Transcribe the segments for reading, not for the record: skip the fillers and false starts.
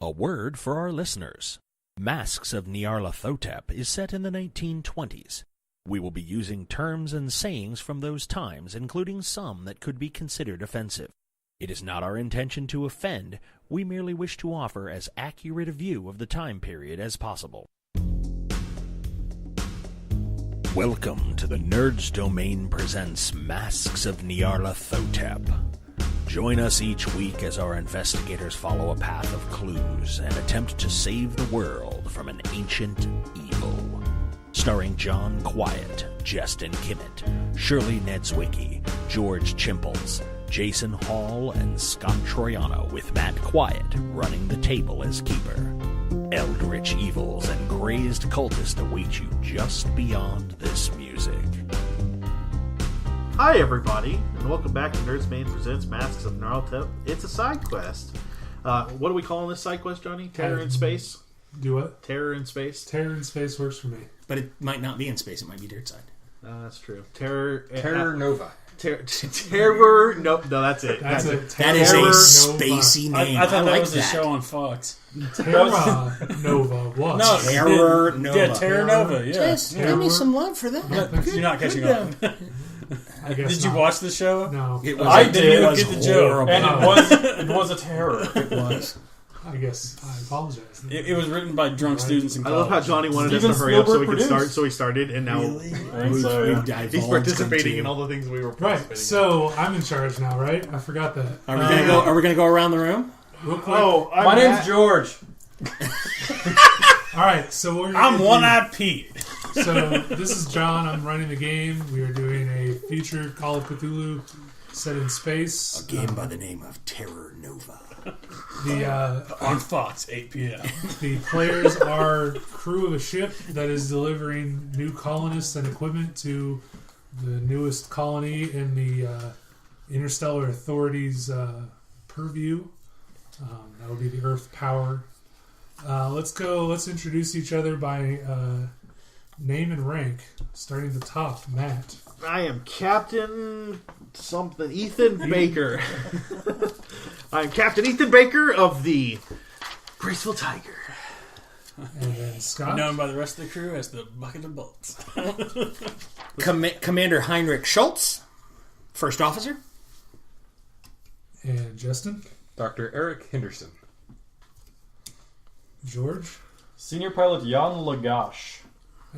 A word for our listeners. Masks of Nyarlathotep is set in the 1920s. We will be using terms and sayings from those times, including some that could be considered offensive. It is not our intention to offend. We merely wish to offer as accurate a view of the time period as possible. Welcome to the Nerds Domain presents Masks of Nyarlathotep. Join us each week as our investigators follow a path of clues and attempt to save the world from an ancient evil. Starring John Quiett, Jestin Kimmet, Shirley Nedzwicki, George Chimples, Jason Hall, and Scott Troiano, with Matt Quiett running the table as keeper. Eldritch evils and crazed cultists await you just beyond this music. Hi everybody, and welcome back to Nerds Domain Presents Masks of Nyarlathotep. It's a side quest. What are we calling this side quest, Johnny? Terror in Space? Do what? Terror in Space? Terror in Space works for me. But it might not be in space, it might be dirt side. That's true. Terror Nova. Terror... No, that's it. That is a spacey name. I thought that like was a show on Fox. Terra Nova. What? No, Terror Nova. Yeah, Terror Nova, yeah. Yes, give me some love for that. You're not catching up. I guess Did you not. watch the show? No. It was, I it did. was Get the joke. horrible. And it was a terror. It was. I guess I apologize. It was written by drunk students in I college. love how Johnny wanted Steven us to hurry up so we Spielberg could start, produced. so he started, and now We've divulged he's participating into- in all the things we were participating Right, so I'm in charge now, right? I forgot that. Are we gonna go around the room? Real quick. Oh, My name's George. Alright, so we're I'm One-Eyed Pete. So this is John. I'm running the game. We are doing a feature Call of Cthulhu set in space. A game by the name of Terror Nova. On Fox, 8 p.m. The players are crew of a ship that is delivering new colonists and equipment to the newest colony in the Interstellar Authority's purview. That will be the Earth Power. Let's introduce each other by name and rank. Starting at the top, Matt. I am Captain something, Ethan Baker. I'm Captain Ethan Baker of the Graceful Tiger. And then Scott. Known by the rest of the crew as the Bucket of Bolts. Commander Heinrich Schultz, First Officer. And Justin. Dr. Eric Henderson. George. Senior Pilot Jan Lagash.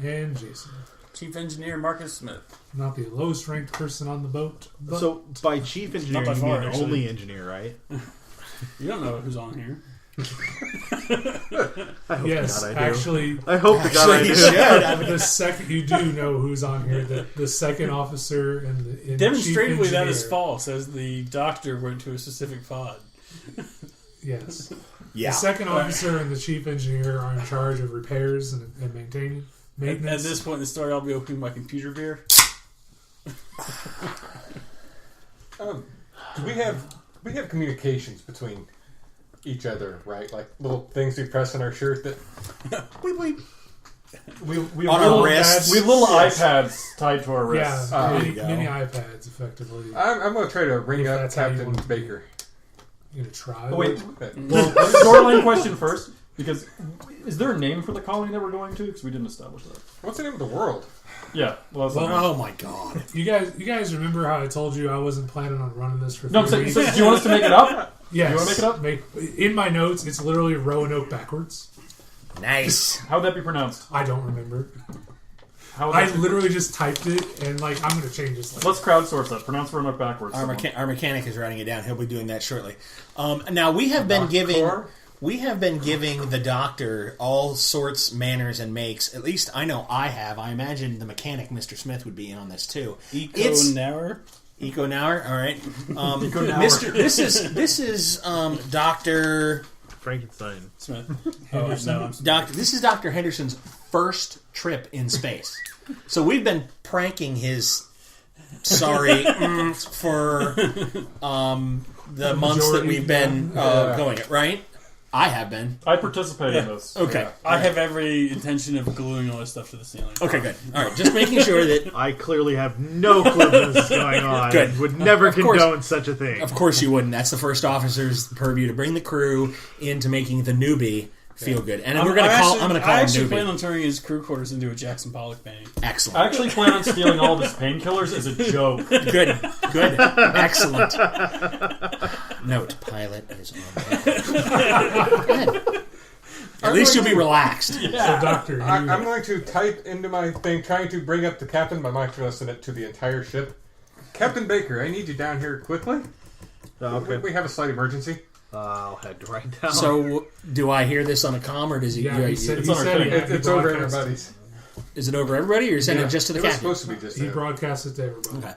And Jason. Chief Engineer Marcus Smith. Not the lowest ranked person on the boat. But So, by chief engineer, Not by you far, mean actually. only engineer, right? You don't know who's on here. I hope yes, to God I do. actually, I hope to God I do. the second you do know who's on here, the second officer and the Demonstratively, chief that is engineer. false, as the doctor went to a specific pod. Yes, Yeah. the second officer and the chief engineer are in charge of repairs and At maintenance. this point in the story, I'll be opening my computer beer. We have communications between each other, right? Like little things we press on our shirt that We On have our little, wrists. we have little Yes. iPads tied to our wrists. Yeah, there mini, you go. mini iPads, effectively. I'm going to try to ring If up that's how you Captain want to be. Baker. You gonna try? Oh, wait. Okay. Well, storyline question first, because is there a name for the colony that we're going to? Because we didn't establish that. What's the name of the world? Yeah. Well, that's Oh my God. You guys remember how I told you I wasn't planning on running this for 3 no, I'm saying, weeks? so do you want us to make it up? Yes. You wanna make it up? In my notes, it's literally Roanoke backwards. Nice. How would that be pronounced? I don't remember. How would I that be- literally just typed it, and I'm going to change this. Let's crowdsource that. Pronounce Roanoke backwards. Our mechanic is writing it down. He'll be doing that shortly. Now we have been giving the doctor all sorts, manners, and makes. At least I know I have. I imagine the mechanic, Mr. Smith, would be in on this too. Eco Nauer. All right. Mr. This is Dr. Frankenstein. Smith. This is Dr. Henderson's first trip in space. So we've been pranking his for the months that we've been going it, right? I have been. I participate in this. Okay. Yeah. I have every intention of gluing all this stuff to the ceiling. Okay, good. All right, just making sure that... I clearly have no clue what is going on. Good. And would never course. condone such a thing. Of course you wouldn't. That's the first officer's purview, to bring the crew into making the newbie feel good. And I'm going to call him I actually newbie. plan on turning his crew quarters into a Jackson Pollock painting. Excellent. I actually plan on stealing all of his painkillers as a joke. Good. Excellent. Note, pilot is on. Good. At least you'll be relaxed. So, Doctor, I'm going to type into my thing, trying to bring up the captain, but I'm not going to send it to the entire ship. Captain Baker, I need you down here quickly. Okay. We have a slight emergency. I'll head right down. So, do I hear this on a comm, or does he... Yeah, he said, it's he on our said thing. he had It's to over broadcast- everybody's. Is it over everybody, or you send it just to the It was captain? supposed to be just He there. broadcast it to everybody. Okay.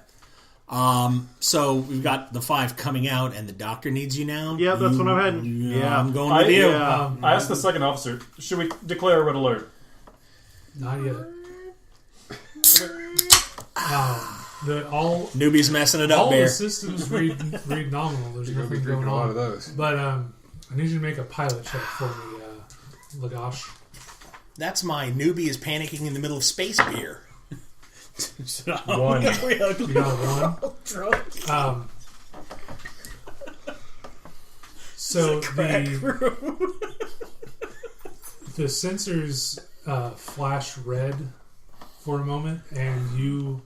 So we've got the 5 coming out, and the doctor needs you now. Yeah, that's what I'm heading. Yeah. I'm going with you. Yeah. I asked the second officer, should we declare red alert? Not yet. All Newbie's messing it up, the Bear. systems read nominal. There's You're going to be nothing drinking going a lot of on. those. But I need you to make a pilot check for me, Lagash. That's my newbie is panicking in the middle of space beer. One. You got a 1. So the sensors flash red for a moment, and you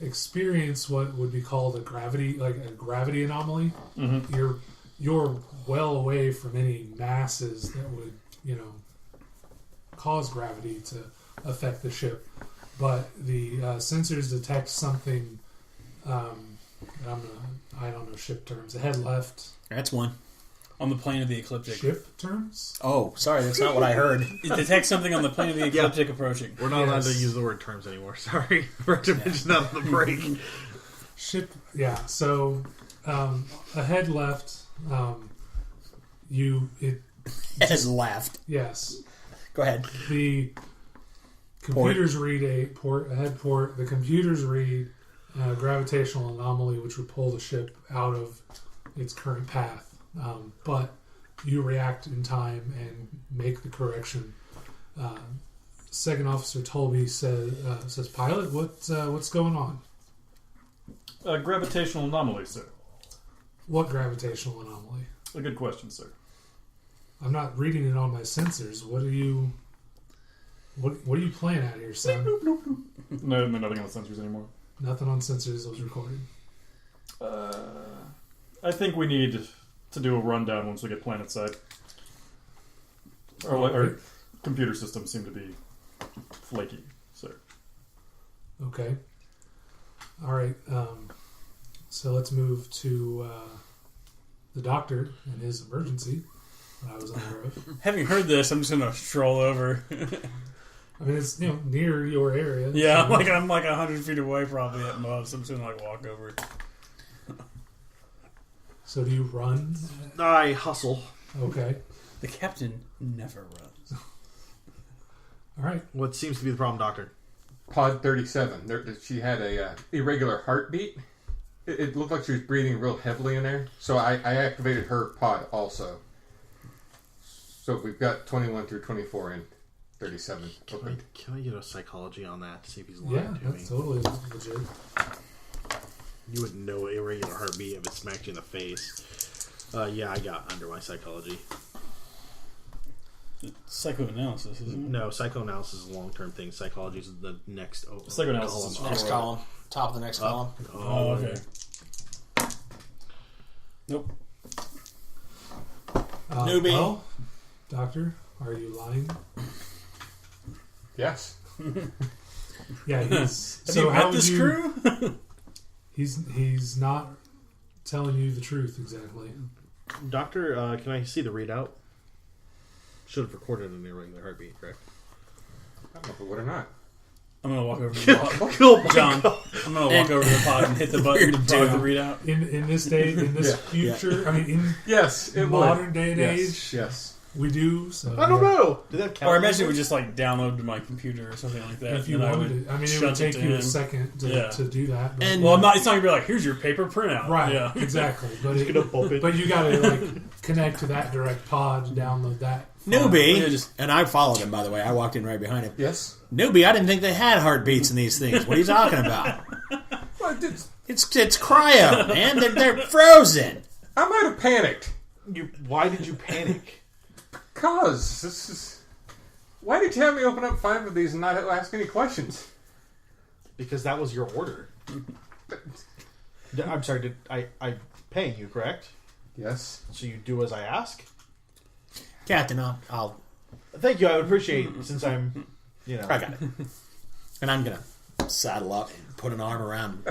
experience what would be called a gravity anomaly. Mm-hmm. You're well away from any masses that would cause gravity to affect the ship, but the sensors detect something. I don't know ship terms. Ahead left. That's one. On the plane of the ecliptic. Ship terms? Oh, sorry, that's not what I heard. It detects something on the plane of the ecliptic approaching. We're not allowed to use the word terms anymore. Sorry. We're to mention that on the break. Ship, yeah. So, ahead left, it Has left. yes. Go ahead. The computers read a head port. The computers read a gravitational anomaly, which would pull the ship out of its current path. But you react in time and make the correction. Second Officer Tolby says, "Pilot, what's going on? Gravitational anomaly, sir. What gravitational anomaly? A good question, sir. I'm not reading it on my sensors. What are you playing at here, son? No, nothing on the sensors anymore. Nothing on sensors was recorded. I think we need to do a rundown once we get planet side. Our computer systems seem to be flaky, sir. Okay. All right. So let's move to the doctor and his emergency that I was unaware of. Having heard this, I'm just going to stroll over. I mean, it's near your area. Yeah, so- I'm like 100 feet away probably at most. I'm just going to walk over. So do you run? I hustle. Okay. The captain never runs. All right. What seems to be the problem, Doctor? Pod 37. She had a irregular heartbeat. It looked like she was breathing real heavily in there. So I activated her pod also. So we've got 21 through 24 and 37 open. Can I get a psychology on that to see if he's lying Yeah, to me? that's totally legit. You wouldn't know irregular heartbeat if it smacked you in the face. Yeah, I got under my psychology. Psychoanalysis, isn't it? No, psychoanalysis is a long-term thing. Psychology is the next Psychoanalysis is column. Next column. Top of the next column. Oh, okay. Nope. Newbie. Well, Doctor, are you lying? Yes. Yeah, he's. Have so you how met would this you? crew? He's not telling you the truth exactly. Doctor, can I see the readout? Should have recorded an irregular heartbeat, correct? I don't know if it would or not. I'm going to walk over to the pod. Oh my John, God. I'm going to walk over to the pod and hit the button to do the readout. In this day, in this Yeah. future, I mean, in Yes, it modern would. day and Yes, age, yes. We do. So I don't know. Did that count? Or I imagine it would just like download to my computer or something like that. If you and I wanted it, I mean, it would shunt take to you a him. second to do that. But, And- Well, it's not gonna be like, here's your paper printout. right, Yeah. exactly. But Just gonna bump it. but you got to like connect to that direct pod to download that. Newbie, Yeah, just- and I followed him, by the way. I walked in right behind him. Yes. Newbie, I didn't think they had heartbeats in these things. What are you talking about? Well, It's cryo, man. They're frozen. I might have panicked. Why did you panic? Cause this is. Why did you have me open up 5 of these and not ask any questions? Because that was your order. I'm sorry. Did I'm paying you, correct? Yes. So you do as I ask. Captain, I'll Thank you. I would appreciate since I'm, I got it. And I'm gonna saddle up and put an arm around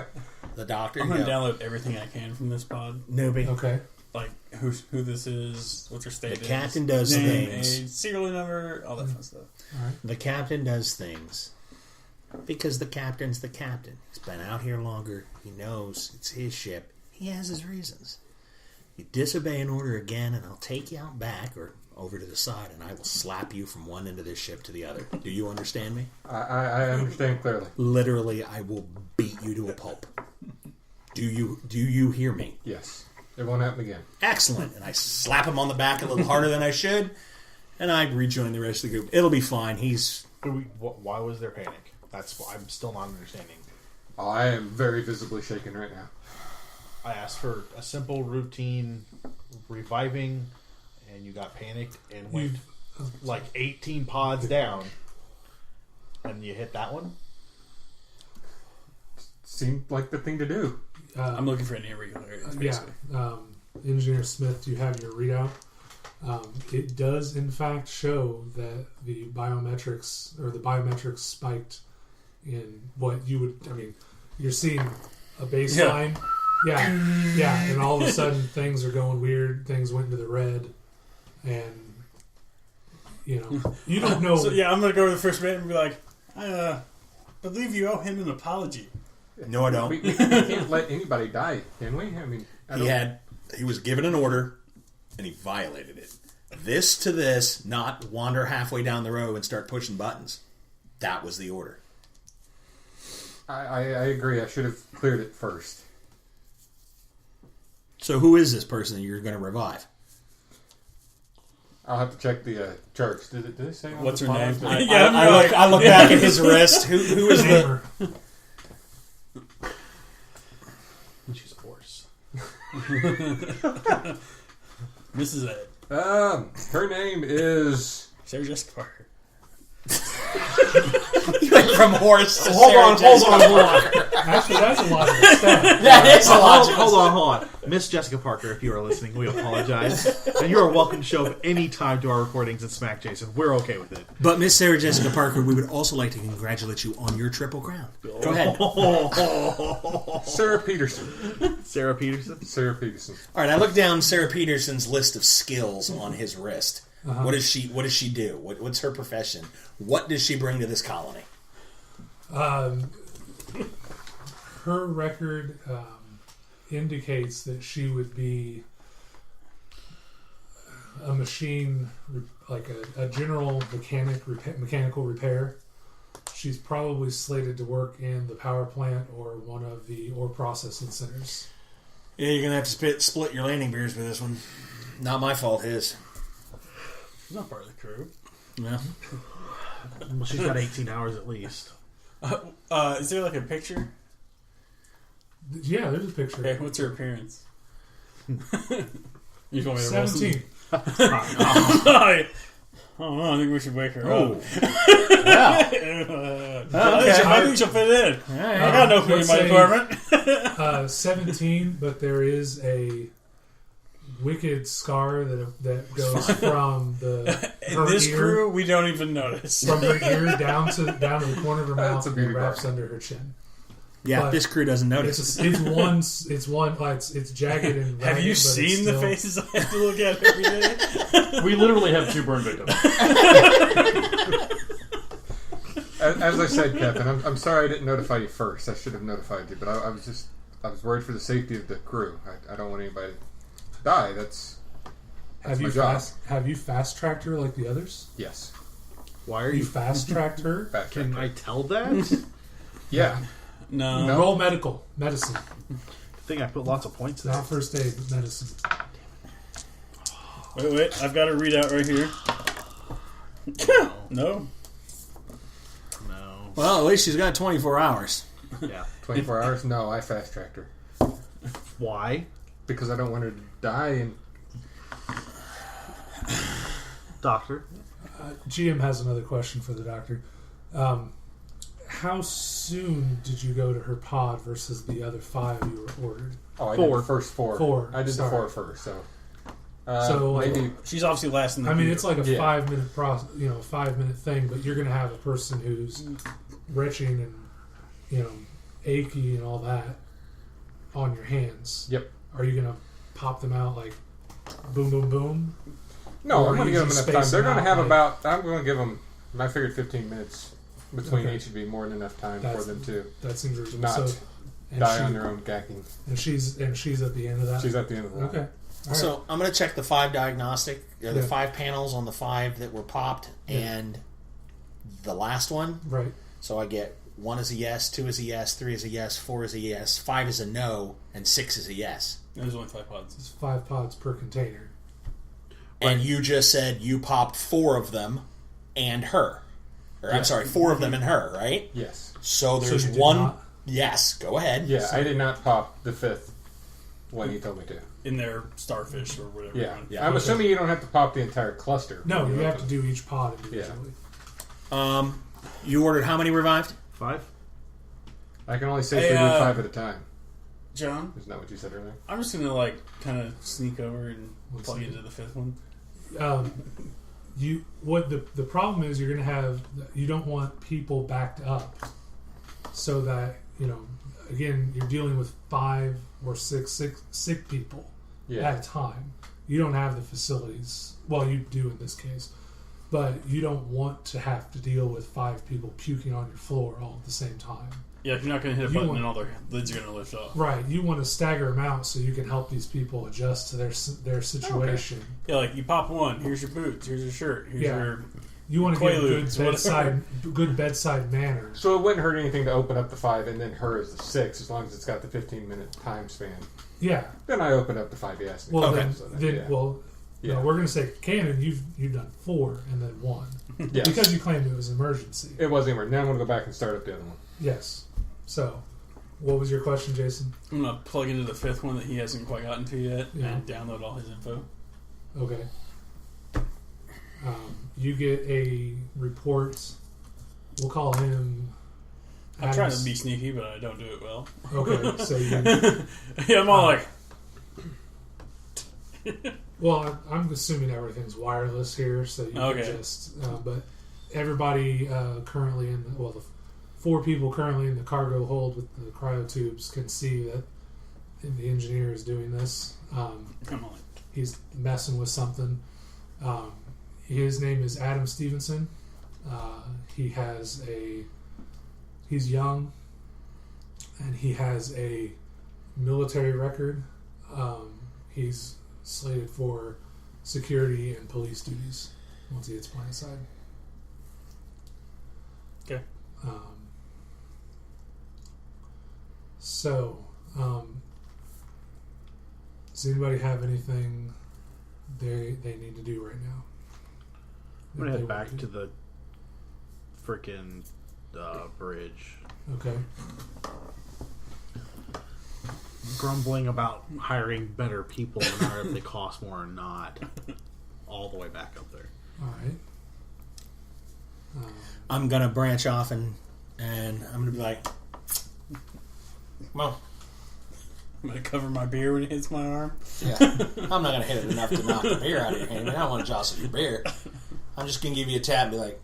the doctor. I'm and gonna go, download everything I can from this pod. Newbie. Okay. Like who this is, what their state The is. captain does name, things. age, serial number, all that fun stuff. The captain does things because the captain's the captain. He's been out here longer. He knows it's his ship. He has his reasons. You disobey an order again, and I'll take you out back or over to the side, and I will slap you from one end of this ship to the other. Do you understand me? I understand clearly. Literally, I will beat you to a pulp. Do you hear me? Yes. It won't happen again. Excellent. And I slap him on the back a little harder than I should, and I rejoin the rest of the group. It'll be fine. Why was there panic? That's what I'm still not understanding. I am very visibly shaken right now. I asked for a simple routine reviving, and you got panicked and went like 18 pods down, and you hit that one. Seemed like the thing to do. I'm looking for any irregularities, basically. Engineer Smith, you have your readout. It does, in fact, show that the biometrics spiked in what you would. I mean, you're seeing a baseline. Yeah, and all of a sudden things are going weird. Things went into the red, and you don't know. So I'm gonna go to the first mate and be like, I believe you owe him an apology. No, I don't. We can't let anybody die, can we? I mean, He was given an order, and he violated it. This to this, not wander halfway down the road and start pushing buttons. That was the order. I agree. I should have cleared it first. So who is this person that you're going to revive? I'll have to check the charts. Did it say? on What's the her pod? name? I look back at his wrist. Who is the... Hammer. She's a horse. This is it. Her name is. Sarah Jessica Parker. From horse to Hold on. Actually, that's a lot of stuff. That is a lot. Hold on. Miss Jessica Parker, if you are listening, we apologize. And you are welcome to show up any time to our recordings at Smack Jason. We're okay with it. But Miss Sarah Jessica Parker, we would also like to congratulate you on your triple crown. Go ahead. Sarah Peterson. Sarah Peterson. Sarah Peterson. All right, I look down Sarah Peterson's list of skills on his wrist. What does she do? What's her profession? What does she bring to this colony? Her record indicates that she would be a machine, like a general mechanical repair. She's probably slated to work in the power plant or one of the ore processing centers. Yeah, you're going to have to split your landing gears for this one. Not my fault, his. She's not part of the crew. Yeah. Well, she's got 18 hours at least. Is there like a picture? Yeah, there's a picture. Okay, what's her appearance? You told me 17. I don't know. I think we should wake her up. Yeah. I think she'll fit in. I got no food in my department. 17, but there is a wicked scar that goes from in this ear, crew, we don't even notice. from her ear down to the corner of her That's mouth a and beauty wraps bar. under her chin. Yeah, But this crew doesn't notice. It's jagged and Have ragged, you but it's seen the still- faces I have to look at every day? We literally have 2 burn victims. As I said, Captain, I'm sorry I didn't notify you first. I should have notified you, but I was worried for the safety of the crew. I don't want anybody to die. Have you fast tracked her like the others? Yes. Why are You you? fast tracked her. Fast Can track. I tell that? Yeah. No. Roll medicine, I think I put lots of points in. not first aid, but medicine. Wait. I've got a readout right here. No. No. Well, at least she's got 24 hours. Yeah. 24 hours? No, I fast tracked her. Why? Because I don't want her to die and Doctor? GM has another question for the doctor. How soon did you go to her pod versus the other 5 you were ordered? I did the first 4. 4. I did Sorry. the 4 first, so So, like, maybe She's obviously last in the I mean, queue. it's like a Yeah. 5-minute process, 5-minute thing, but you're going to have a person who's retching and, achy and all that on your hands. Yep. Are you going to pop them out like boom, boom, boom? No, Or I'm going to you give them just enough time. space They're them going to out, have like- I'm going to give them, I figured 15 minutes between Okay. each would be more than enough time That's- for them to That seems reasonable. not and die she- on their own gacking. And she's at the end of that? She's at the end of the line. Okay. All right. So I'm going to check the 5 diagnostic, or the Yeah. 5 panels on the 5 that were popped, and the last one. Right. So I get 1 is a yes, 2 is a yes, 3 is a yes, 4 is a yes, 5 is a no, and 6 is a yes. There's only 5 pods. It's 5 pods per container. And you just said you popped 4 of them and her. Or, I'm sorry, 4 of them and her, right? Yes. So there's you did one. not- Yes, go ahead. Yeah, I did not pop the 5th when he told me to. In their starfish or whatever. Yeah. one. Yeah, I'm okay. assuming you don't have to pop the entire cluster. No, when you have open to it. do each pod individually. You ordered how many revived? 5? I can only say Hey, 5 at a time. John, Isn't that what you said earlier? I'm just gonna kind of sneak over and One plug second. into the 5th one. The problem is you're going to have, you don't want people backed up so that, again, you're dealing with 5 or 6 sick people Yeah. at a time. You don't have the facilities. Well, you do in this case. But you don't want to have to deal with 5 people puking on your floor all at the same time. Yeah, if you're not gonna hit a You button want- and all their lids are gonna lift off. Right. You want to stagger them out so you can help these people adjust to their situation. Yeah, like you pop one. Here's your boots. Here's your shirt. Here's Yeah. your. You want to get Quaaludes, good bedside manner. So it wouldn't hurt anything to open up the 5 and then her as the 6, as long as it's got the 15-minute time span. Yeah. Then I opened up the 5 you asked me. Well, Okay. Yeah. no, we're going to say canon. You've done 4 and then 1 Yes. because you claimed it was an emergency. It wasn't emergency. Now I'm going to go back and start up the other one. Yes. So, what was your question, Jason? I'm gonna plug into the 5th one that he hasn't quite gotten to yet Yeah. and download all his info. Okay. You get a report. We'll call him. I'm trying to Adams. be sneaky, but I don't do it well. Okay, so you. Yeah, I'm all like, Well, I'm assuming everything's wireless here, so you Okay. can just. But everybody currently the 4 people currently in the cargo hold with the cryotubes can see that the engineer is doing this. I'm all like, He's messing with something. His name is Adam Stevenson. He's young, and he has a military record. He's slated for security and police duties once he hits planet side. okay. Does anybody have anything they need to do right now? I'm going to That head they back want to the frickin' bridge. Okay. Grumbling about hiring better people no matter if they cost more or not. All the way back up there. All right. I'm going to branch off and I'm going to be like, well, I'm gonna cover my beer when it hits my arm. yeah, I'm not going to hit it enough to knock the beer out of your hand. I don't want to jostle your beer. I'm just going to give you a tap and be like,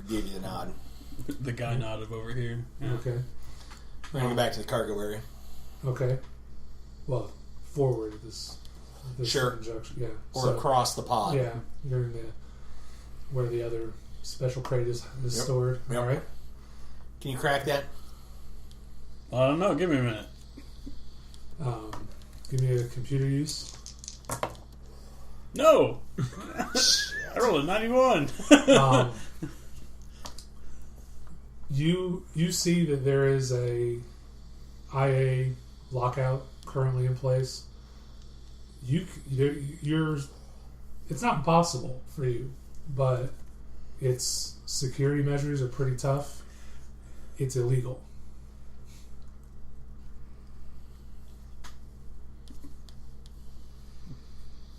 give you the nod. The guy nodded over here. Yeah. Okay. We're going to go back to the cargo area. Okay. Well, forward this Sure. conjunction. Yeah. Or across the pod. Yeah, you're in where the other special crate is Yep. stored. Yep. All right. Can you crack that? I don't know. Give me a minute. Give me a computer use. No. I rolled a 91. You see that there is a IA lockout currently in place. You're it's not impossible for you, but its security measures are pretty tough. It's illegal.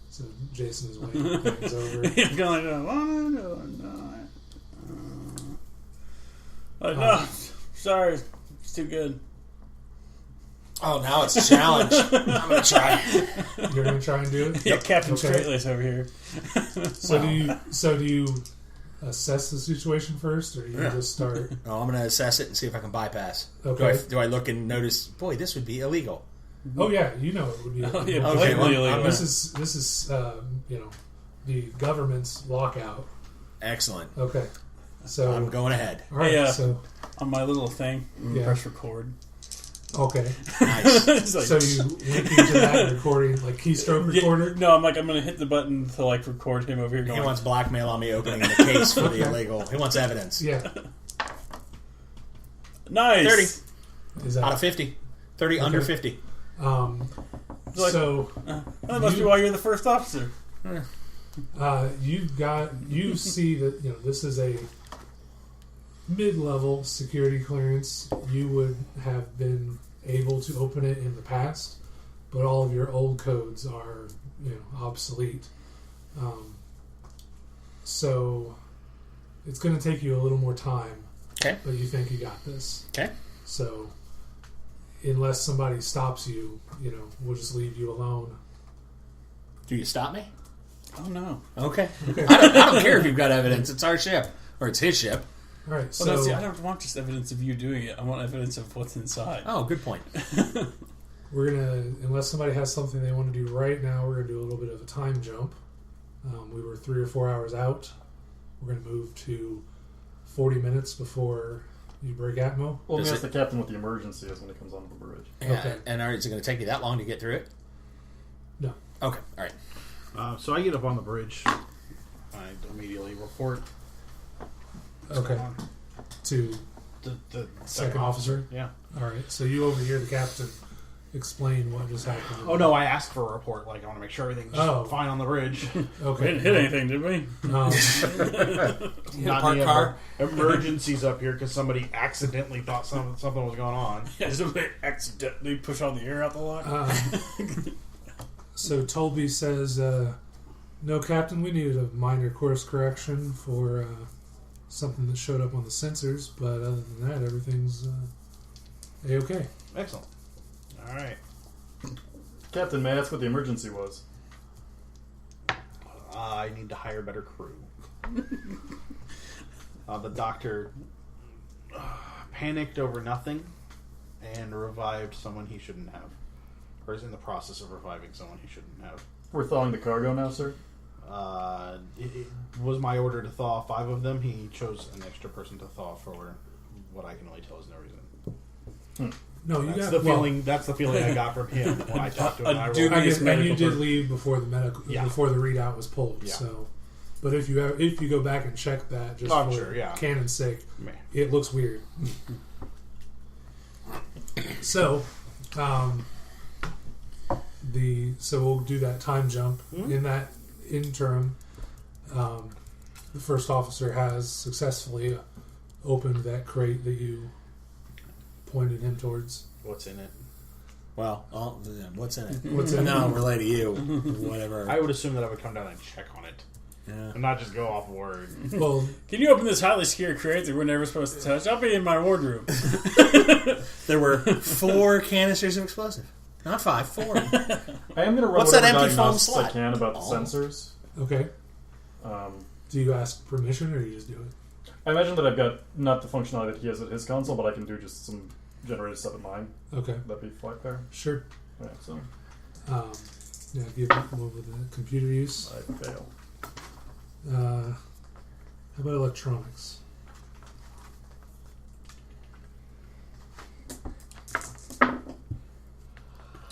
So Jason is weighing things over. He's going no, sorry, it's too good. Oh, now it's a challenge. I'm going to try. You're going to try and do it? Yeah, Captain Okay. Straightless over here. So do you assess the situation first, or you just start? Oh, I'm going to assess it and see if I can bypass. Okay. Do I look and notice, boy, this would be illegal? Oh yeah, you know it would be. Oh, yeah, illegal. blatantly well, illegal. This is the government's lockout. Excellent. Okay, so I'm going ahead. all right. Hey, So on my little thing, Yeah. press record. okay, Nice. It's like, so you link into that recording, like keystroke Yeah, recorder. no, I'm going to hit the button to like record him over here. He Going, wants blackmail on me opening the case for the illegal. He wants evidence. Yeah, nice. 30 is that out of 50. 30 under 50. Like- so That must be why you're the first officer. you see that this is a mid-level security clearance. You would have been able to open it in the past, but all of your old codes are obsolete. So it's going to take you a little more time. Okay. But you think you got this. Okay. So unless somebody stops you, we'll just leave you alone. Do you stop me? Oh, no. Okay. I don't care if you've got evidence. It's our ship. Or it's his ship. All right. Well, So no, see, I don't want just evidence of you doing it. I want evidence of what's inside. Oh, good point. we're going to, unless somebody has something they want to do right now, we're going to do a little bit of a time jump. We were 3 or 4 hours out. We're going to move to 40 minutes before you break Atmo. Well, Is ask it- the captain what the emergency is when he comes onto the bridge. Yeah, Okay. and is it going to take you that long to get through it? No. Okay. All right. So I get up on the bridge. I immediately report. what's Okay. going on. To The second officer. Yeah. All right. So you overhear the captain explain what just happened. Oh no, I asked for a report. Like I want to make sure everything's fine on the bridge. We Okay. didn't hit anything, did we? Not parked any car? emergencies up here because somebody accidentally thought something was going on. Yeah, somebody accidentally push all the air out the lock. So Tolby says, no, Captain, we needed a minor course correction for something that showed up on the sensors, but other than that, everything's A-okay. Excellent. All right. Captain, may I ask what the emergency was? I need to hire better crew. The doctor panicked over nothing and revived someone he shouldn't have. Or is in the process of reviving someone he shouldn't have. We're thawing the cargo now, sir? It was my order to thaw 5 of them. He chose an extra person to thaw for what I can only tell is no reason. No, you That's got the feeling. That's the feeling I got from him when I talked to him. I rolled. I guess, and medical you did per- leave before the medical before the readout was pulled. Yeah. So, but if you go back and check that just Oh, I'm for sure, yeah. canon's sake, Man. it looks weird. So, so we'll do that time jump. In that interim, the first officer has successfully opened that crate that you pointed him towards. What's in it? Well, what's in it? What's in No, it? relate to you. Whatever. I would assume that I would come down and check on it, Yeah. and not just go off word. Well, Can you open this highly secure crate that we're never supposed to touch? I'll be in my wardrobe. There were 4 canisters of explosive. Not 5, 4. I am going to run What's that whatever empty foam diagnostics I slot? can about the Oh. sensors. okay. Um, Do you ask permission or you just do it? I imagine that I've got not the functionality that he has at his console, but I can do just some generated stuff at mine. Okay, That'd be flight fair. sure. Yeah, so Yeah, give them over the computer use. I fail. How about electronics?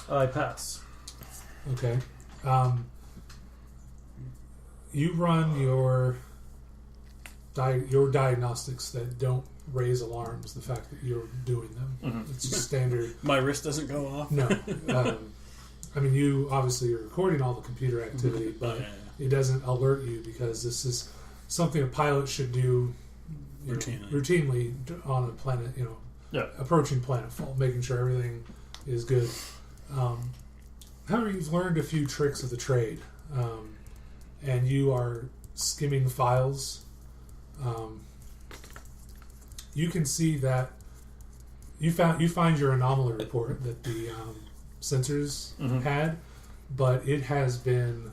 I pass. Okay. you run your diagnostics that don't raise alarms. The fact that you're doing them, it's just standard. My wrist doesn't go off. No, I mean you obviously are recording all the computer activity, but it doesn't alert you because this is something a pilot should do routinely on a planet. Approaching planetfall, making sure everything is good. However, you've learned a few tricks of the trade, and you are skimming files. You can see that you find your anomaly report that the sensors had, but it has been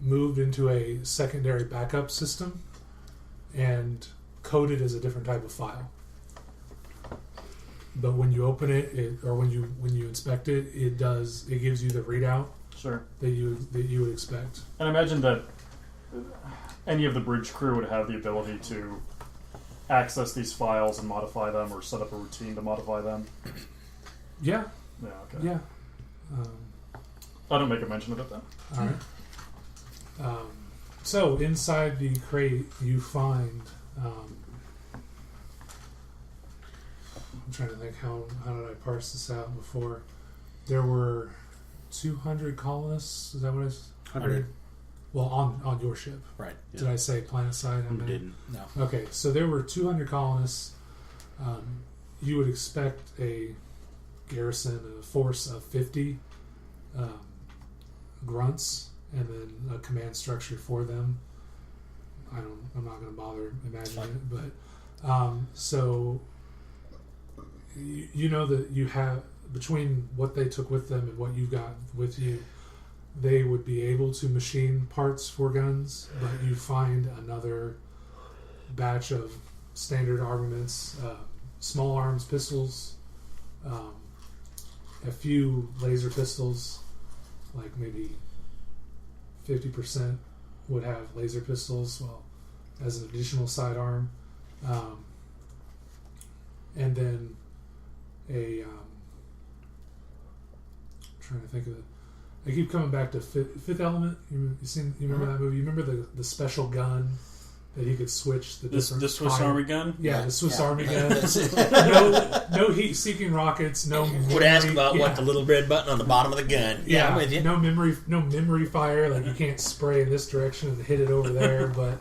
moved into a secondary backup system and coded as a different type of file. But when you open it, or when you inspect it, it gives you the readout that you would expect. And I imagine that any of the bridge crew would have the ability to access these files and modify them, or set up a routine to modify them. Yeah. Yeah. Okay. Yeah. I don't make a mention of it then. All right. So inside the crate, you find. I'm trying to think how did I parse this out before. There were 200 colonists. Is that what it's? 100. Well, on your ship. Right. Did I say planet side? You didn't. No. Okay, so there were 200 colonists. You would expect a garrison, a force of 50 grunts, and then a command structure for them. I'm not going to bother imagining it, but so you know that you have, between what they took with them and what you got with you, they would be able to machine parts for guns, but you find another batch of standard armaments, small arms pistols, a few laser pistols, like maybe 50% would have laser pistols, well, as an additional sidearm, and then I'm trying to think of it. I keep coming back to Fifth Element. You remember that movie? You remember the special gun that he could switch the Swiss fire? Army gun? Yeah, the Swiss Army gun. no heat-seeking rockets. No. Would ask about what the little red button on the bottom of the gun. Yeah, I'm with you. No memory fire. Like you can't spray in this direction and hit it over there, but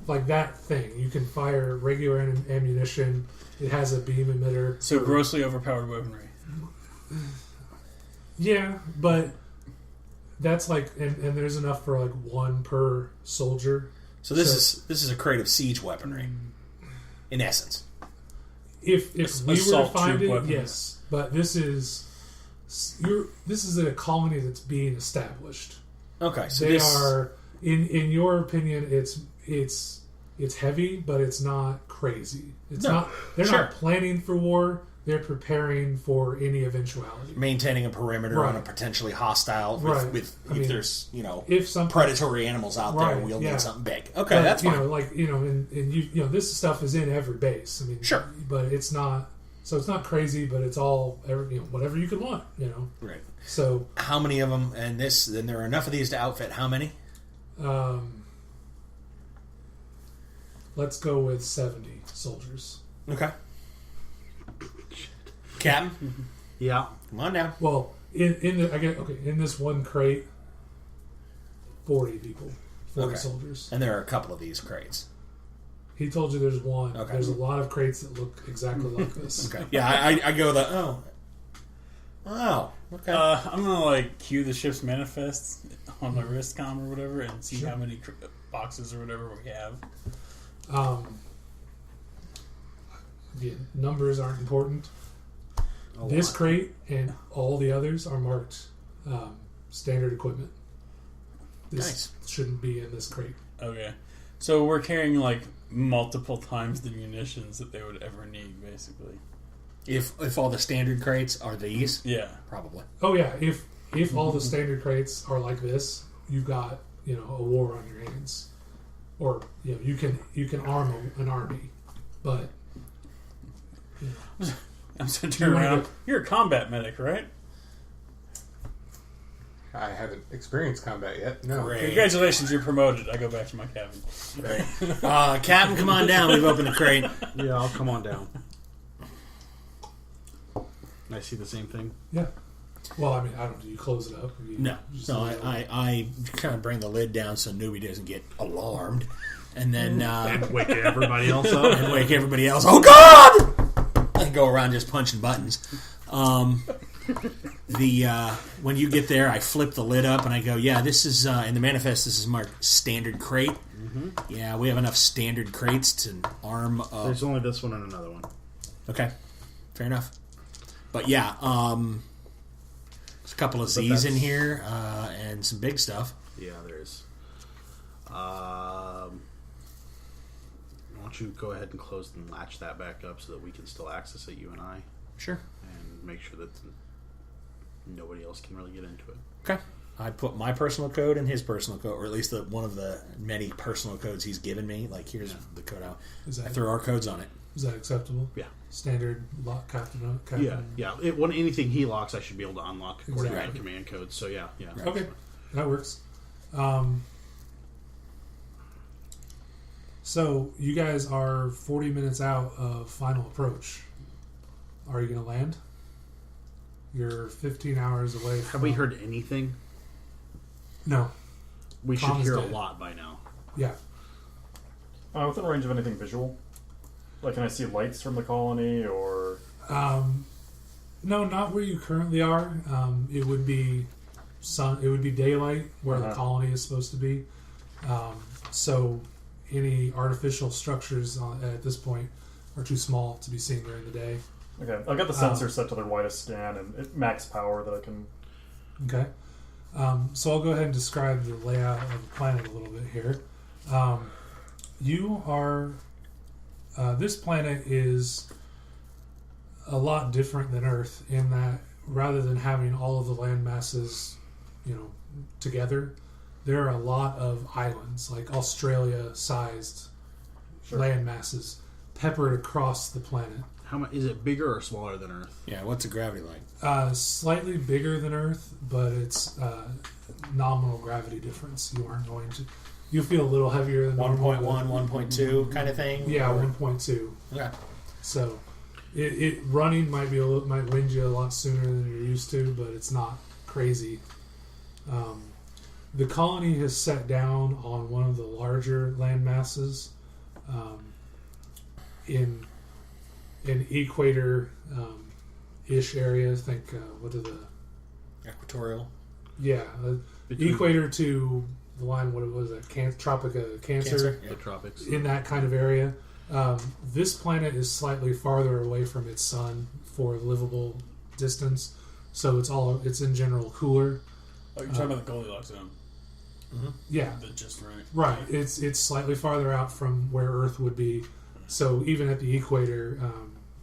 like that thing, you can fire regular ammunition. It has a beam emitter. So grossly overpowered weaponry. Yeah, but that's like, and there's enough for like one per soldier. So this is a crate of siege weaponry, in essence. If we were to find it, weaponry. yes. But this is a colony that's being established. Okay, so they are in your opinion, it's heavy, but it's not crazy. It's not. They're not planning for war. They're preparing for any eventuality. Maintaining a perimeter on a potentially hostile with if there's if some predatory animals out there wielding something big. Okay, but, that's fine. And this stuff is in every base. I mean, but it's not. So it's not crazy, but it's all whatever you could want. Right. So how many of them? And then there are enough of these to outfit how many? Let's go with 70 soldiers. Okay. Captain? Yeah. Come on down. Well, in this one crate, 40 people, 40 soldiers. And there are a couple of these crates. He told you there's one. Okay. There's a lot of crates that look exactly like this. Okay. Yeah, I go okay. I'm gonna cue the ship's manifest on my wrist comm or whatever and see how many boxes or whatever we have. Numbers aren't important. This crate and all the others are marked standard equipment. This shouldn't be in this crate. Okay. So we're carrying multiple times the munitions that they would ever need, basically. If all the standard crates are these? Yeah. Probably. Oh yeah, if all the standard crates are like this, you've got, a war on your hands. Or you can arm an army. But I'm going to turn around. You're a combat medic, right? I haven't experienced combat yet. No. Great. Congratulations, you're promoted. I go back to my cabin. Captain, come on down. We've opened the crate. Yeah, I'll come on down. I see the same thing. Yeah. Well, I mean, I don't. Do you close it up? No. So I kind of bring the lid down so nobody doesn't get alarmed. And then... And wake everybody else up. And wake everybody else. Oh, God! And go around just punching buttons. When you get there, I flip the lid up and I go, yeah, this is, in the manifest, this is marked standard crate. Mm-hmm. Yeah, we have enough standard crates to arm up. There's only this one and another one. Okay. Fair enough. But yeah, there's a couple of Z's in here, and some big stuff. Yeah, there is. Why don't you go ahead and close and latch that back up so that we can still access it, you and I, Sure. and make sure that nobody else can really get into it. Okay. I put my personal code and his personal code, or at least one of the many personal codes he's given me. Like, here's the code out. I throw our codes on it. Is that acceptable? Yeah. Standard lock captain. Yeah. Anything he locks, I should be able to unlock according to Exactly. the command code. So yeah. Right. Okay, that works. So you guys are 40 minutes out of final approach. Are you going to land? You're 15 hours away. Have we heard anything? No. We should Tom's hear a dead. lot by now. Yeah. Within range of anything visual? Like, can I see lights from the colony, or... No, not where you currently are. It would be sun. It would be daylight where the colony is supposed to be. So any artificial structures at this point are too small to be seen during the day. Okay, I've got the sensor set to their widest scan and max power that I can... Okay. So I'll go ahead and describe the layout of the planet a little bit here. You are... this planet is a lot different than Earth in that rather than having all of the land masses, together, there are a lot of islands, like Australia-sized land masses, peppered across the planet. How much is it? Bigger or smaller than Earth? Yeah, what's the gravity like? Slightly bigger than Earth, but it's nominal gravity difference. You aren't going to... You feel a little heavier than 1.1, 1.2 kind of thing? Yeah, 1.2. Okay. So, it running might wind you a lot sooner than you're used to, but it's not crazy. The colony has set down on one of the larger land masses in an equator-ish area. Think, what are the... Equatorial. Yeah, equator to the line, what was that? Tropic of Cancer? The tropics. In that kind of area. This planet is slightly farther away from its sun for livable distance, so it's in general cooler. Oh, you're talking about the Goldilocks zone. Mm-hmm. Yeah. Just right. Right. It's slightly farther out from where Earth would be, so even at the equator,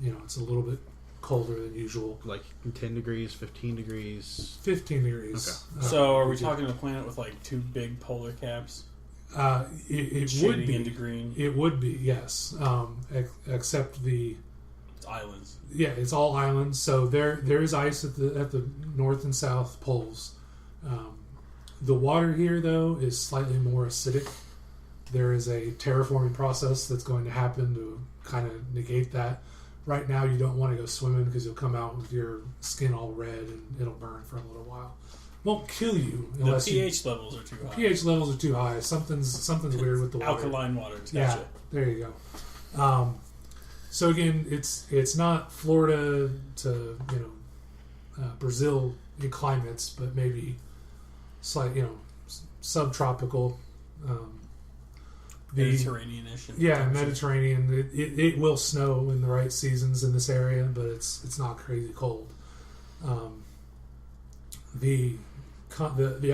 it's a little bit colder than usual. Like 10 degrees, 15 degrees. 15 degrees. Okay. So are we talking a planet with like two big polar caps? It would shading be into green. It would be, yes. Except it's islands. Yeah, it's all islands. So there is ice at the north and south poles. The water here, though, is slightly more acidic. There is a terraforming process that's going to happen to kind of negate that. Right now, you don't want to go swimming because you'll come out with your skin all red and it'll burn for a little while. Won't kill you unless the pH levels are too high. pH levels are too high. Something's weird with the water. Alkaline water. Yeah, Gotcha. there you go. So again, it's not Florida to Brazil in climates, but maybe subtropical. Mediterranean-ish. Yeah, Mediterranean. It will snow in the right seasons in this area, but it's not crazy cold. The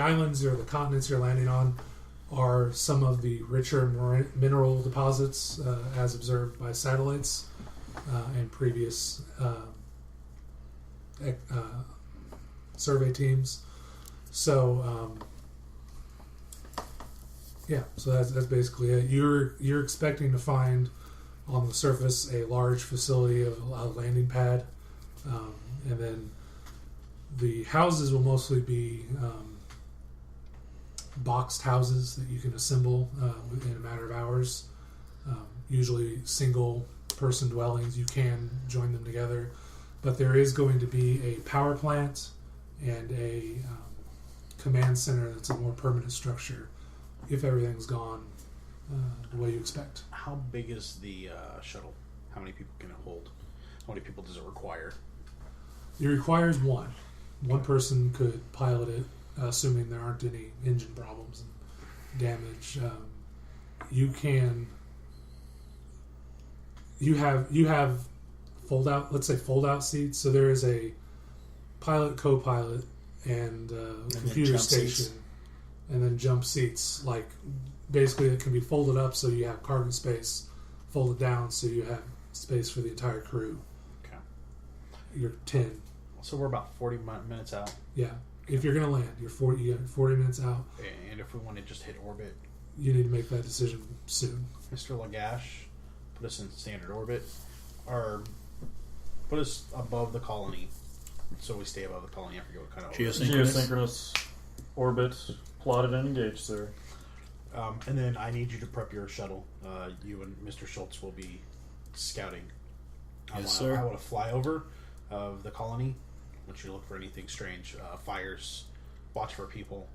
islands or the continents you're landing on are some of the richer mineral deposits as observed by satellites and previous survey teams. So so that's basically it. You're expecting to find on the surface a large facility of a landing pad, and then the houses will mostly be boxed houses that you can assemble in a matter of hours. Usually single-person dwellings. You can join them together. But there is going to be a power plant and a command center that's a more permanent structure if everything's gone the way you expect. How big is the shuttle? How many people can it hold? How many people does it require? It requires one. One person could pilot it, assuming there aren't any engine problems and damage. You have fold out seats. So there is a pilot, co-pilot, and computer station, seats. And then jump seats. Like basically, it can be folded up so you have cargo space, folded down so you have space for the entire crew. Okay. You're 10. So we're about 40 minutes out. Yeah. If you're going to land, you got 40 minutes out. And if we want to just hit orbit, You need to make that decision soon. Mr. Lagash, put us in standard orbit, or put us above the colony, so we stay above the colony. I forget what kind of orbit. Geosynchronous orbit plotted and engaged, sir. And then I need you to prep your shuttle. You and Mr. Schultz will be scouting. Sir. I want to fly over of the colony. I want you to look for anything strange, fires, watch for people.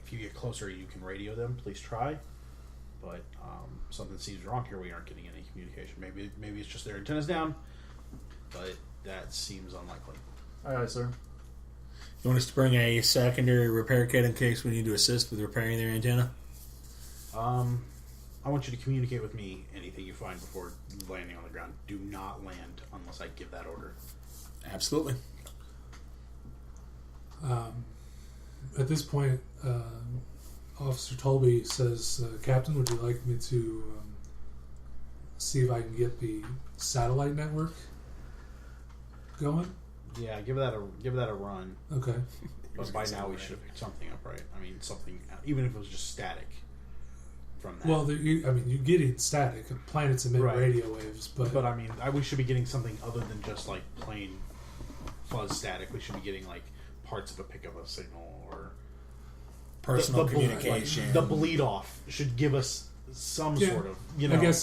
If you get closer, you can radio them. Please try. But something seems wrong here. We aren't getting any communication. Maybe it's just their antennas down, but that seems unlikely. Aye, aye, sir. You want us to bring a secondary repair kit in case we need to assist with repairing their antenna? I want you to communicate with me anything you find before landing on the ground. Do not land unless I give that order. Absolutely. At this point, Officer Tolby says, Captain, would you like me to see if I can get the satellite network going? Yeah, give that a run. Okay. But by now we should have picked something up, right? I mean, something, even if it was just static from that. Well, you're getting static. Planets emit Right. radio waves, but I mean, we should be getting something other than just like plain fuzz static. We should be getting like parts of a pick of a signal or Personal the communication. Like, the bleed off should give us some sort of. I guess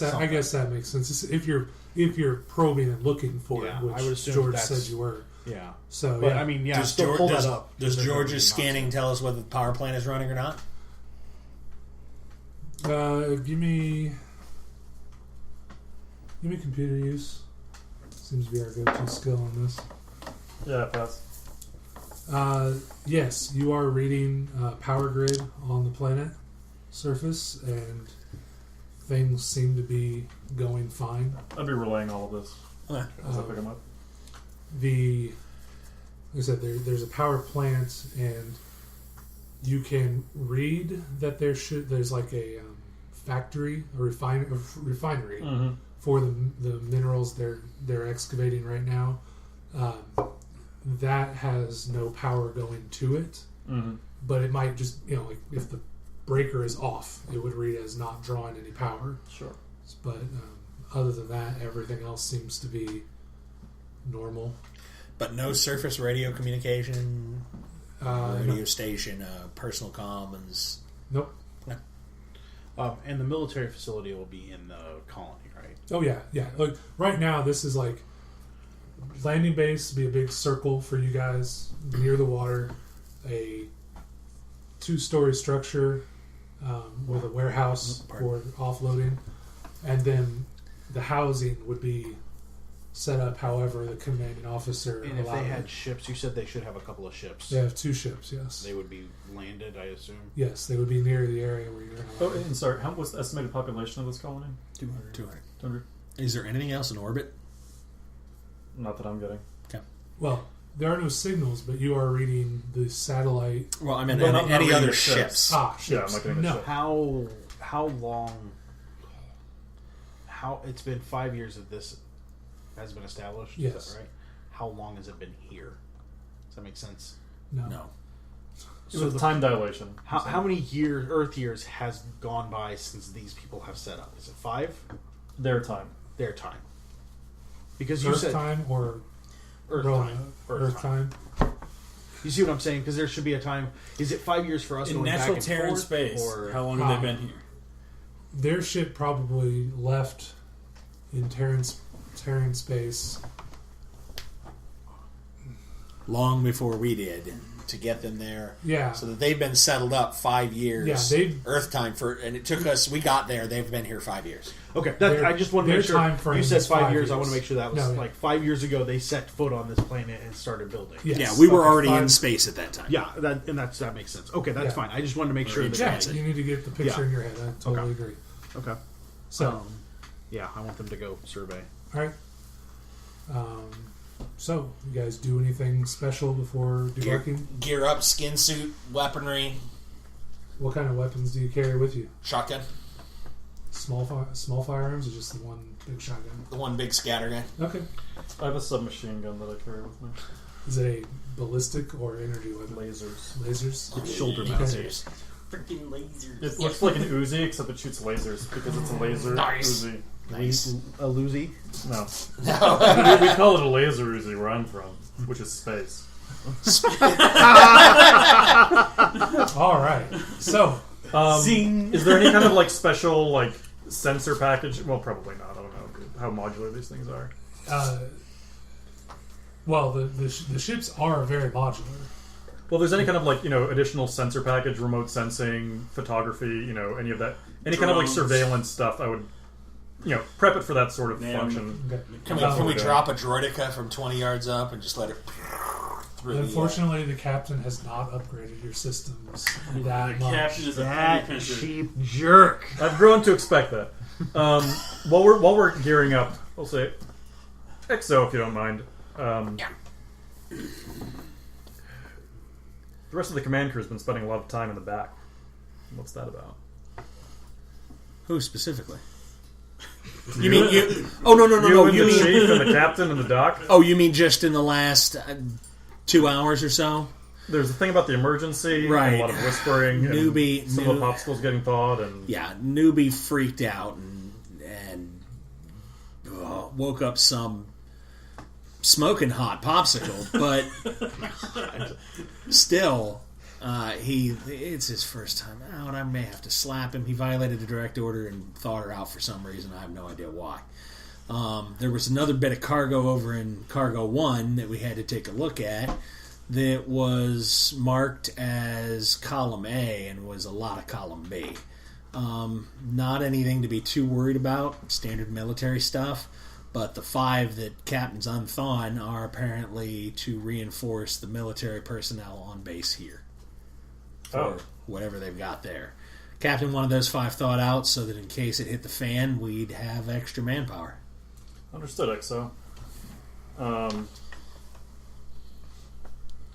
that makes sense. If you're probing and looking for it, which I would assume George said you were. Yeah. So, but yeah. I mean, yeah. Does, Still pull that up. does There's George's no scanning tell us whether the power plant is running or not? Give me computer use. Seems to be our go-to skill on this. Yeah, pass. Yes, you are reading power grid on the planet surface, and things seem to be going fine. I'd be relaying all of this Okay. as I pick them up. Like I said, there's a power plant, and you can read that there's like a factory, a refinery for the minerals they're excavating right now. That has no power going to it, but it might just like if the breaker is off, it would read as not drawing any power. Sure. But other than that, everything else seems to be normal. But no surface radio communication, radio station, personal commons. Nope. And the military facility will be in the colony, right? Oh yeah. Like right now, this is like landing base. Be a big circle for you guys near the water. A 2-story structure with a warehouse for offloading, and then the housing would be set up however the commanding officer And if allowed they it. had ships, you said they should have a couple of ships. They have 2 ships. Yes. They would be landed, I assume. Yes, they would be near the area where you're going to. Oh, and sorry, what's the estimated population of this colony? 200. 200? Is there anything else in orbit? Not that I'm getting. Well, there are no signals, but you are reading the satellite. Well, I mean, But not any reading other the ships. Ships. Yeah, I'm not getting the No. ship. How long? It's been 5 years that this has been established. Yes. Is that right? How long has it been here? Does that make sense? No. So With time dilation. how many Earth years has gone by since these people have set up? Is it 5? Their time. Their time. Because you Earth said time or Earth Roman? time. Earth time. You see what I'm saying? Because there should be a time. Is it 5 years for us In going back natural and Terran forth, space, or how long have they been here? Their ship probably left in Terran space long before we did to get them there. Yeah. So that they've been settled up 5 years. Yeah, Earth time and it took us. We got there. They've been here 5 years. Okay, Their- I just want to their make sure. time frame You said is 5 5 years. I years. want to make sure that was No, yeah. like 5 years ago. They set foot on this planet and started building. Yes. Yeah, we were Okay, already in fine. space at that time. Yeah, that makes sense. Okay, that's Yeah. fine. I just wanted to make sure that. Yeah, you need to get the picture Yeah. in your head. I totally Okay. agree. Okay. So, Yeah, I want them to go survey. all right. So, you guys do anything special before debarking? Gear up, skin suit, weaponry, What kind of weapons do you carry with you? shotgun. Small firearms, or just the one big shotgun? The one big scatter gun. Okay. I have a submachine gun that I carry with me. Is it a ballistic or energy weapon? Lasers. Lasers. Shoulder Okay. mounted. Freaking lasers. It looks like an Uzi, except it shoots lasers because it's a laser Nice. Uzi. Nice. A Luzi. No. we call it a laser Uzi where I'm from, which is space. All right. So, Is there any kind of like special like sensor package? Well, probably not. I don't know how modular these things are. well, the ships are very modular. Well, there's any kind of like additional sensor package, remote sensing, photography, any of that, any kind of like Drones. surveillance stuff. I would prep it for that sort of Yeah. function. Okay. Can we drop a droidica from 20 yards up and just let it through Unfortunately, the captain has not upgraded your systems that much. Captain is a That penny pincher. cheap jerk. I've grown to expect that. While we're gearing up, we'll say XO if you don't mind. The rest of the command crew has been spending a lot of time in the back. What's that about? Who specifically? You mean you? Oh no! You and the chief and the captain and the doc. Oh, you mean just in the last 2 hours or so? There's a thing about the emergency, Right. and a lot of whispering, Newbie- and some of the popsicles getting thawed, and Yeah, newbie freaked out and woke up some smoking hot popsicle, but still, it's his first time out. I may have to slap him. He violated a direct order and thawed her out for some reason. I have no idea why. There was another bit of cargo over in Cargo 1 that we had to take a look at that was marked as Column A and was a lot of Column B. Not anything to be too worried about, standard military stuff, but the 5 that Captain's unthawing are apparently to reinforce the military personnel on base here. For whatever they've got there. Captain wanted those 5 thawed out so that in case it hit the fan, we'd have extra manpower. understood, XO.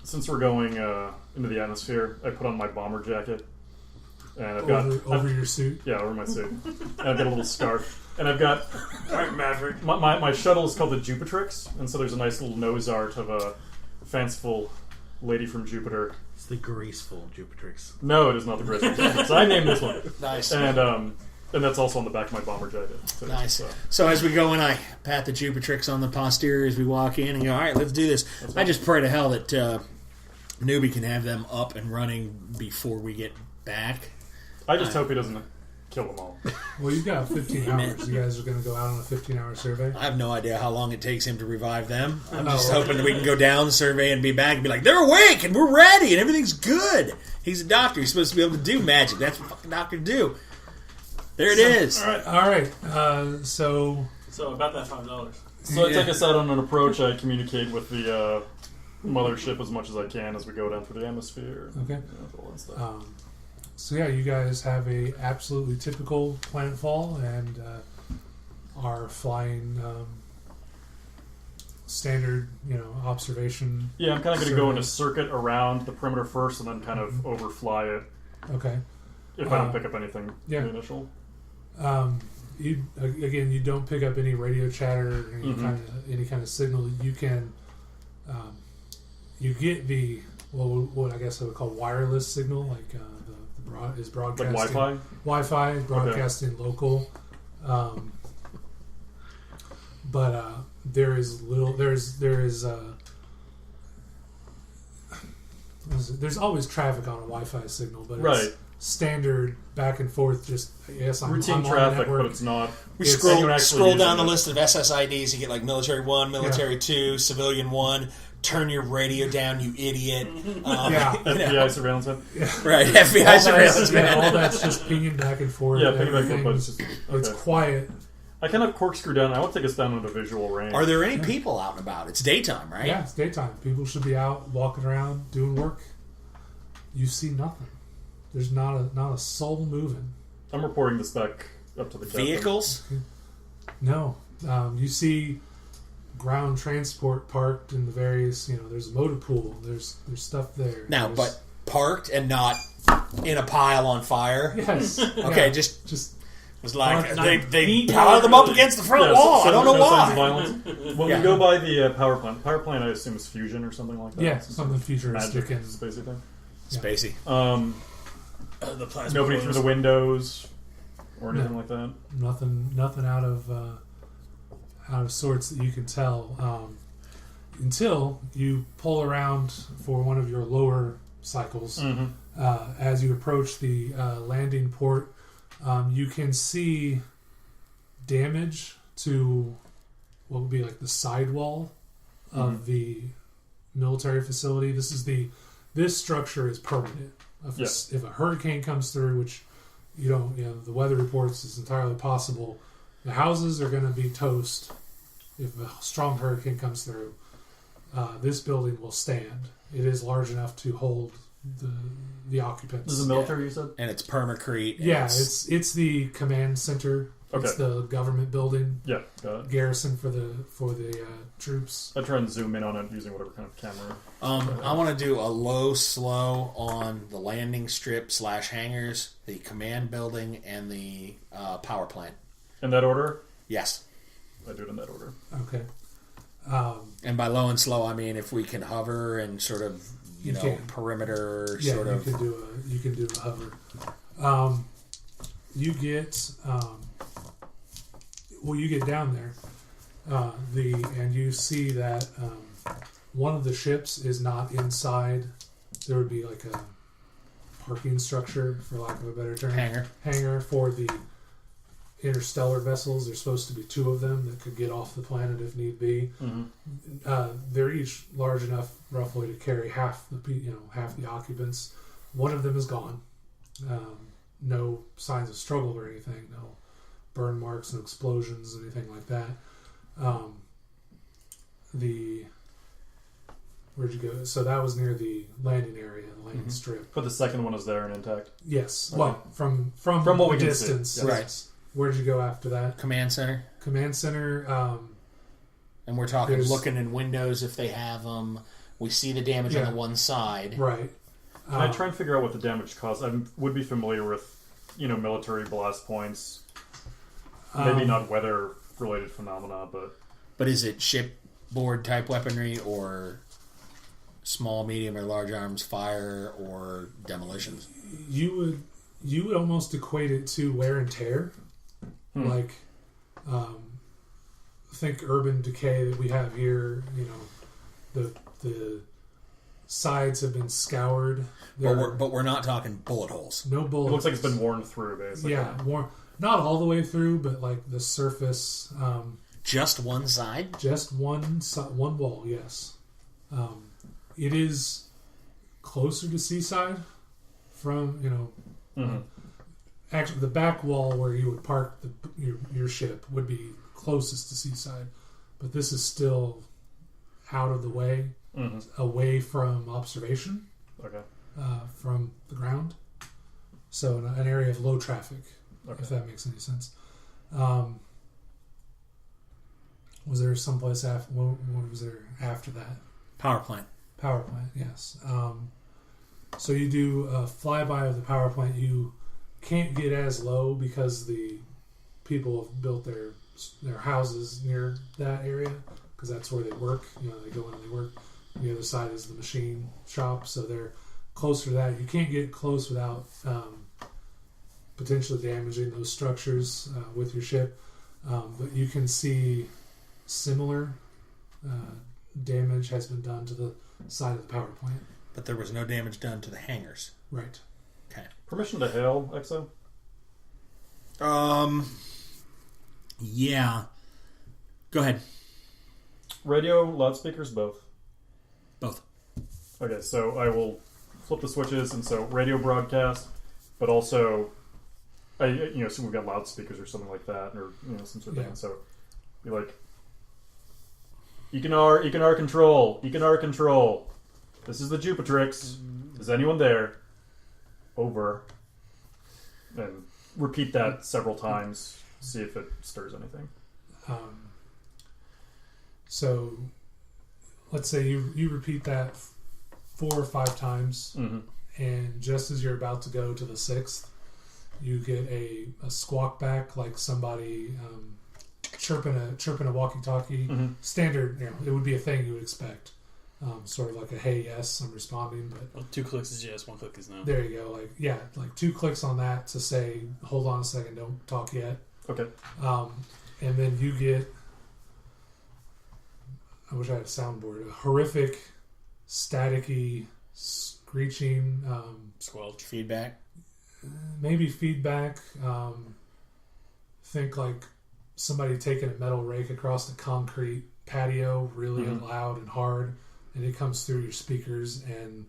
Since we're going into the atmosphere, I put on my bomber jacket, and I've got over your suit. yeah, over my suit, and I've got a little scarf, and I've got Alright, Maverick. my shuttle is called the Jupitrix, and so there's a nice little nose art of a fanciful lady from Jupiter. It's the graceful Jupitrix. No, it is not the Graceful Tiger. So I named this one, Nice. and that's also on the back of my bomber jacket. So, Nice. so. So as we go in, I pat the Jupitrix on the posterior as we walk in and go, all right, let's do this. I just pray to hell that Newbie can have them up and running before we get back. I just hope he doesn't kill them all. Well, you've got 15 hours. You guys are going to go out on a 15-hour survey. I have no idea how long it takes him to revive them. I'm just Oh, hoping that we can go down, survey, and be back and be like, they're awake and we're ready and everything's good. He's a doctor. He's supposed to be able to do magic. That's what fucking doctors do. There it is. All right. So So about that $5. So I take us out on an approach. I communicate with the mothership as much as I can as we go down through the atmosphere. okay. All that stuff. So yeah, you guys have a absolutely typical planetfall and are flying standard, observation. Yeah, I'm kind of going to go in a survey. circuit around the perimeter first, and then kind of overfly it Okay. if I don't pick up anything yeah. in the initial. You don't pick up any radio chatter or any kind of signal. You can you get the what I guess I would call wireless signal, like is broadcasting Like Wi-Fi? Wi-Fi broadcasting local, but there is There's always traffic on a Wi-Fi signal, but Right. it's standard back and forth. Just yes, Routine I'm on the traffic, network. but it's not. We It's- and you're scroll actually down the using it. list of SSIDs. You get like military 1, military 2, civilian 1. Turn your radio down, you idiot. Yeah. FBI surveillance. Right, FBI surveillance. Yeah, all that's just pinging back and forth. Yeah, and piggyback everything. but it's just It's okay. quiet. I kind of corkscrew down. I want to take us down into visual range. Are there any people out and about? It's daytime, right? Yeah, it's daytime. People should be out walking around doing work. You see nothing. There's not a soul moving. I'm reporting this back up to the captain. Vehicles? No. You see ground transport parked in the various. There's a motor pool. There's stuff there. Now, There's- but parked and not in a pile on fire? yes. Okay, Yeah. just just was like Parked they not piled them up against the front Yeah, wall. I don't know no signs of why. violence. When Yeah. we go by the power plant, I assume is fusion or something like that. yeah, Some something futuristic magic and spacey thing. Spacey. The plasma Nobody through the windows or anything No. like that. nothing out of sorts that you can tell until you pull around for one of your lower cycles. Mm-hmm. As you approach the landing port, you can see damage to what would be like the sidewall of the military facility. This structure is permanent. If a hurricane comes through, which the weather reports is entirely possible, the houses are going to be toast. If a strong hurricane comes through, this building will stand. It is large enough to hold the occupants. This is the military, you said? And it's permacrete. and Yeah, it's the command center. It's Okay. the government building, Yeah, got it. garrison for the troops. I try and zoom in on it using whatever kind of camera. I want to do a low slow on the landing strip / hangars, the command building, and the power plant. In that order? Yes. I do it in that order. Okay. And by low and slow, I mean if we can hover and sort of, You can. perimeter Yeah, sort you of. can do a hover. You get you get down there, and you see that one of the ships is not inside. There would be like a parking structure, for lack of a better term, hangar for the interstellar vessels. There's supposed to be 2 of them that could get off the planet if need be. Mm-hmm. They're each large enough, roughly, to carry half the occupants. One of them is gone. No signs of struggle or anything. No burn marks, no explosions, anything like that. Where'd you go? So that was near the landing area, the landing strip. But the second one is there and intact. Yes. Okay. Well, from what we the can see. distance. Yes. Right. Where'd you go after that? Command center. Command center. And we're talking There's- looking in windows if they have them. We see the damage on Yeah. the one side. Right. Can I try and figure out what the damage caused? I would be familiar with, military blast points. Maybe not weather-related phenomena, but... But is it shipboard type weaponry or small, medium, or large arms fire or demolitions? You would almost equate it to wear and tear, like think urban decay that we have here. The sides have been scoured. But we're not talking bullet holes. No It bullets. looks like it's been worn through, basically. Yeah, not all the way through, but like the surface. Just one side? Just one wall. Yes, it is closer to seaside from actually the back wall where you would park your ship would be closest to seaside, but this is still out of the way, away from observation, Okay. from the ground. So an area of low traffic, Okay. if that makes any sense. Was there someplace after? What was there after that? Power plant. Power plant, yes. So you do a flyby of the power plant. You can't get as low because the people have built their houses near that area because that's where they work. They go in and they work. The other side is the machine shop, so they're closer to that. You can't get close without potentially damaging those structures with your ship. But you can see similar damage has been done to the side of the power plant. But there was no damage done to the hangars. Right. Okay. Permission to hail, Exo? Yeah. Go ahead. Radio, loudspeakers, both. Both. Okay, so I will flip the switches, and so radio broadcast, but also, so we've got loudspeakers or something like that, or some sort of thing. So, be like, Econar control. This is the Jupitrix. Is anyone there? Over. And repeat that several times. See if it stirs anything. So, let's say you repeat that 4 or 5 times, and just as you're about to go to the 6th, you get a squawk back, like somebody chirping a walkie-talkie. Standard, it would be a thing you would expect. Sort of like a hey, yes, I'm responding. But well, 2 clicks is yes, 1 click is no. There you go. Like 2 clicks on that to say, hold on a second, don't talk yet. Okay. And then you get, I wish I had a soundboard, a horrific, staticky, screeching, squelch, feedback. Maybe feedback. Think like somebody taking a metal rake across the concrete patio, really loud and hard, and it comes through your speakers and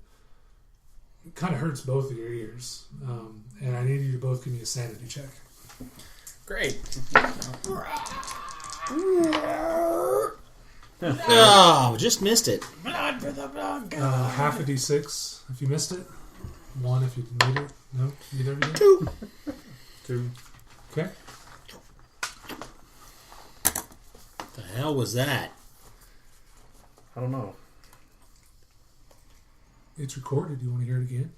it kind of hurts both of your ears. And I need you to both give me a sanity check. Great. Oh, just missed it. Blood for the blood god. Half a d6 if you missed it. 1 if you made it. No, you never did. 2. 2. Okay. The hell was that? I don't know. It's recorded. Do you want to hear it again?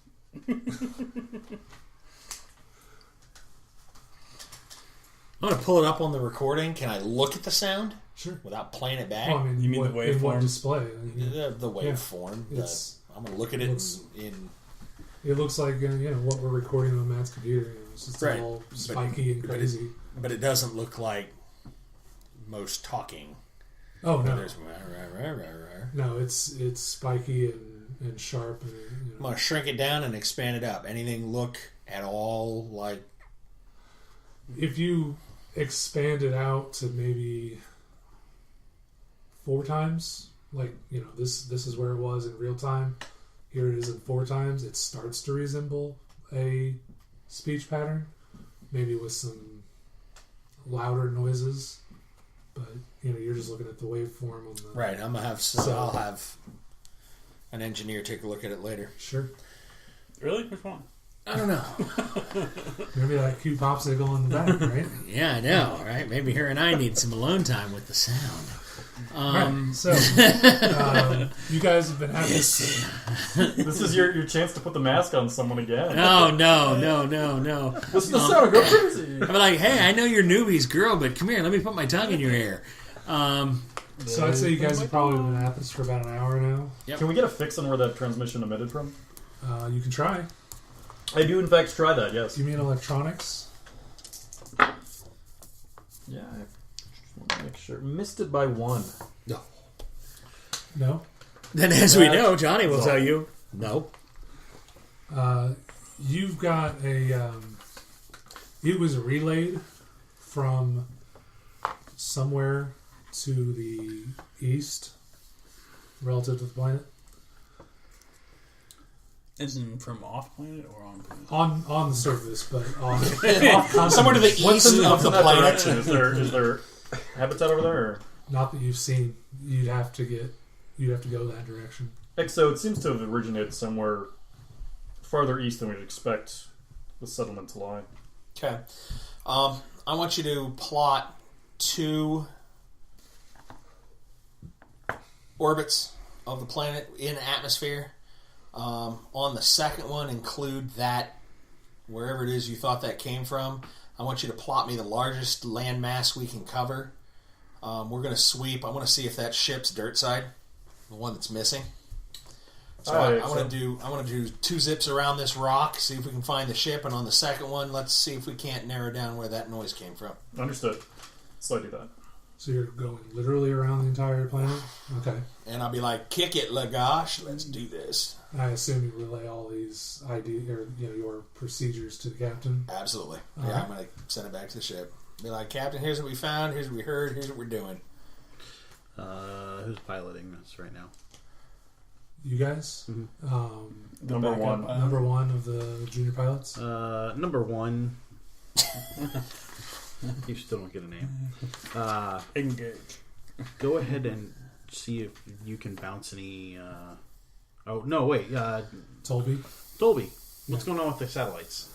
I'm going to pull it up on the recording. Can I look at the sound? Sure. Without playing it back? Well, I mean, You mean the in what waveform? display? I mean, The waveform. It's- I'm going to look at it in... It looks like what we're recording on Matt's computer. It's just Right. all spiky and crazy. But it doesn't look like most talking. Oh no, There's... no, it's spiky and sharp. And, I'm going to shrink it down and expand it up. Anything look at all like... If you expand it out to maybe 4 times, this is where it was in real time. Here it is in 4 times. It starts to resemble a speech pattern, maybe with some louder noises. But you're just looking at the waveform on the Right. I'm gonna have. I'll have an engineer take a look at it later. Sure. Really? Which one? I don't know. Maybe that cute popsicle in the back, right? Yeah, I know. Right? Maybe her and I need some alone time with the sound. Right. So, you guys have been having This is your chance to put the mask on someone again. No. Listen to the sound, go crazy. I'm like, hey, I know you're newbie's girl, but come here, let me put my tongue in your ear. So I'd say you guys have probably been at this for about an hour now. Yep. Can we get a fix on where that transmission emitted from? You can try. I do, in fact, try that, yes. You mean electronics? Yeah, I just want to make sure. Missed it by 1. No. Then, as we know, Johnny will tell you, no. You've got a... it was relayed from somewhere to the east relative to the planet. Isn't from off planet or on planet? On the surface, but off Somewhere to the What's east in of the that planet. direction? Is there habitat over there? Or? not that you've seen. You'd have to go that direction. So it seems to have originated somewhere farther east than we'd expect the settlement to lie. Okay. I want you to plot 2 orbits of the planet in atmosphere. On the second one, include that wherever it is you thought that came from. I want you to plot me the largest land mass we can cover. We're going to sweep. I want to see if that ship's dirt side, the one that's missing. So I want to do 2 zips around this rock, see if we can find the ship, and on the second one, let's see if we can't narrow down where that noise came from. Understood. So I do that. So you're going literally around the entire planet? Okay. And I'll be like, kick it, Lagash. Let's do this. I assume you relay all these your procedures to the captain. Absolutely. Yeah, I'm going to send it back to the ship. Be like, Captain, here's what we found. Here's what we heard. Here's what we're doing. Who's piloting this right now? You guys? Mm-hmm. Number one. Number one of the junior pilots? Number one. You still don't get a name. Engage. Go ahead and see if you can bounce any... Oh, no, wait. Tolby? What's going on with the satellites?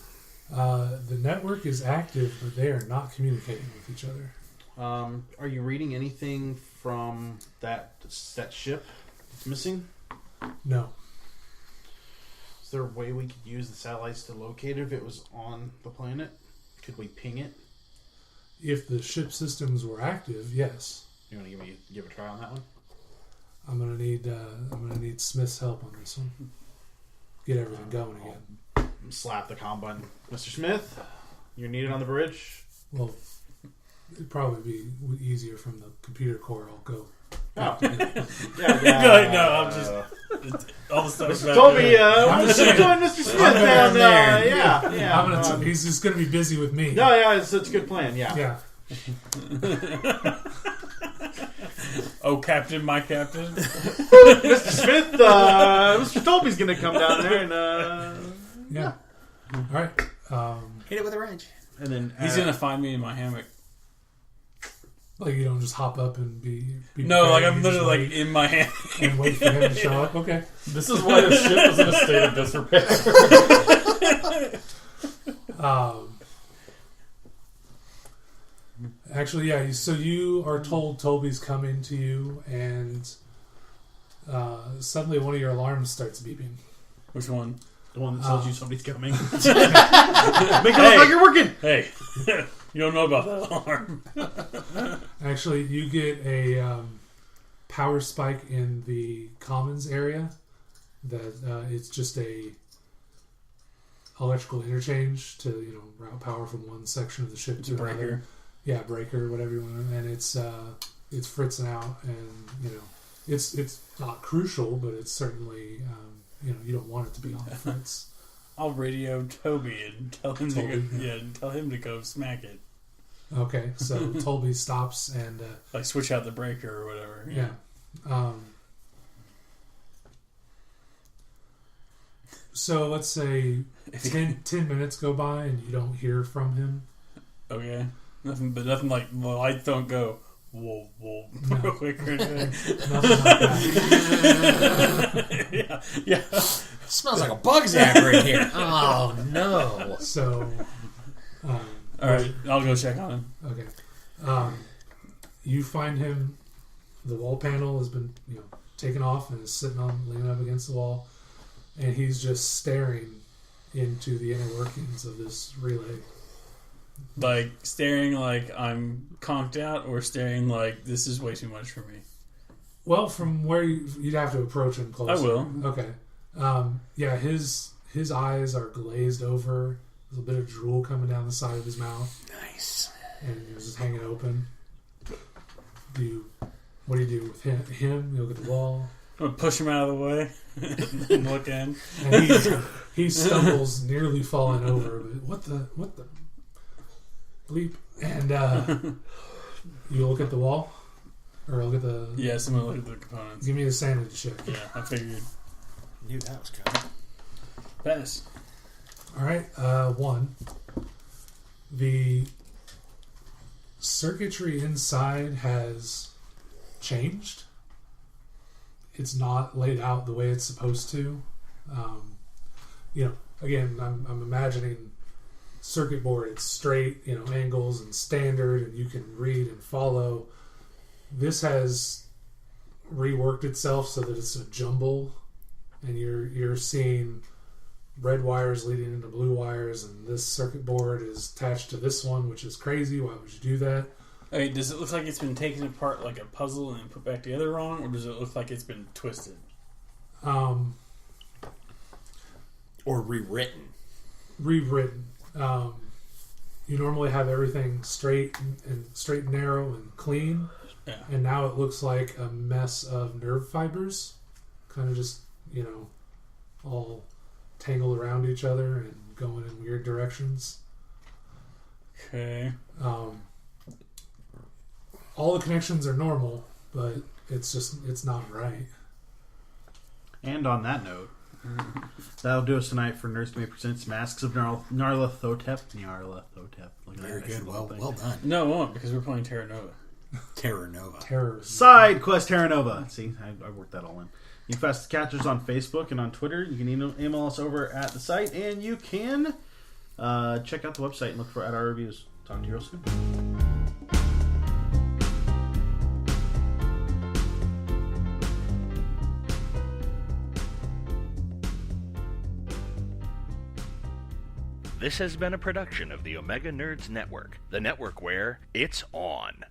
The network is active, but they are not communicating with each other. Are you reading anything from that ship that's missing? No. Is there a way we could use the satellites to locate it if it was on the planet? Could we ping it? If the ship systems were active, yes. You want to give a try on that one? I'm gonna need Smith's help on this one. Get everything going again. Slap the comm button. Mr. Smith, you're needed on the bridge. Well, it'd probably be easier from the computer core. I'll go. Oh. Yeah. No, I'm just all the stuff. Mr. Toby, I'm just saying, join Mr. Smith down there. Yeah. He's just gonna be busy with me. No, yeah, it's a good plan. Yeah. Yeah. Oh, Captain, my Captain. Mr. Smith, Mr. Toby's gonna come down there and yeah. All right. Hit it with a wrench. And then He's gonna find me in my hammock. Like you don't just hop up and be No, like prepared, I'm you just literally wait like in my hammock. and wait for him to show up. Okay. This is why the ship is in a state of disrepair. Actually, yeah. So you are told Toby's coming to you, and suddenly one of your alarms starts beeping. Which one? the one that tells you somebody's coming. Make it look like you're working. Hey, you don't know about that alarm. Actually, you get a power spike in the commons area. That it's just a electrical interchange to route power from one section of the ship to breaker. another. Yeah, breaker, whatever you want. And it's fritzing out, and it's not crucial, but it's certainly you don't want it to be on the fritz. I'll radio Toby and tell him to go smack it. Okay, so Tolby stops and Like switch out the breaker or whatever. yeah. So let's say 10 minutes go by and you don't hear from him. Okay. Nothing like the lights don't go whoa real quick or anything. Nothing like that. Yeah. It smells like a bug zapper in here. Oh no! So, All right, I'll go check on him. okay. You find him. The wall panel has been taken off and is leaning up against the wall, and he's just staring into the inner workings of this relay. Like staring like I'm conked out, or staring like this is way too much for me. Well, from where you'd have to approach him closer. I will. Okay. Yeah, his eyes are glazed over. There's a bit of drool coming down the side of his mouth. Nice. And he's just hanging open. What do you do with him? You look at the wall. I'm gonna push him out of the way and look in. And he stumbles, nearly falling over. But what the bleep? And you look at the wall, or look at the. Yes, I'm gonna look at the components. Give me a sanity check. Yeah, I figured. Knew that was coming. Pass. All right, 1. The circuitry inside has changed. It's not laid out the way it's supposed to. Again, I'm imagining circuit board. It's straight, angles and standard, and you can read and follow. This has reworked itself so that it's a jumble, and you're seeing red wires leading into blue wires, and this circuit board is attached to this one, which is crazy. Why would you do that? Hey, does it look like it's been taken apart like a puzzle and put back together wrong, or does it look like it's been twisted? Or rewritten. Rewritten. You normally have everything straight and narrow and clean, and now it looks like a mess of nerve fibers, kind of just all tangled around each other and going in weird directions. Okay. All the connections are normal, but it's not right. And on that note, that'll do us tonight for Nerds Domain Presents Masks of Nyarlathotep. Look at Very that. good. Well done. No, it won't, because we're playing Terra Nova. Terra Nova. Terror. Side Quest Terra Nova. See, I worked that all in. You can catch us on Facebook and on Twitter. You can email us over at the site, and you can check out the website and look at our reviews. Talk to you real soon. This has been a production of the Omega Nerds Network, the network where it's on.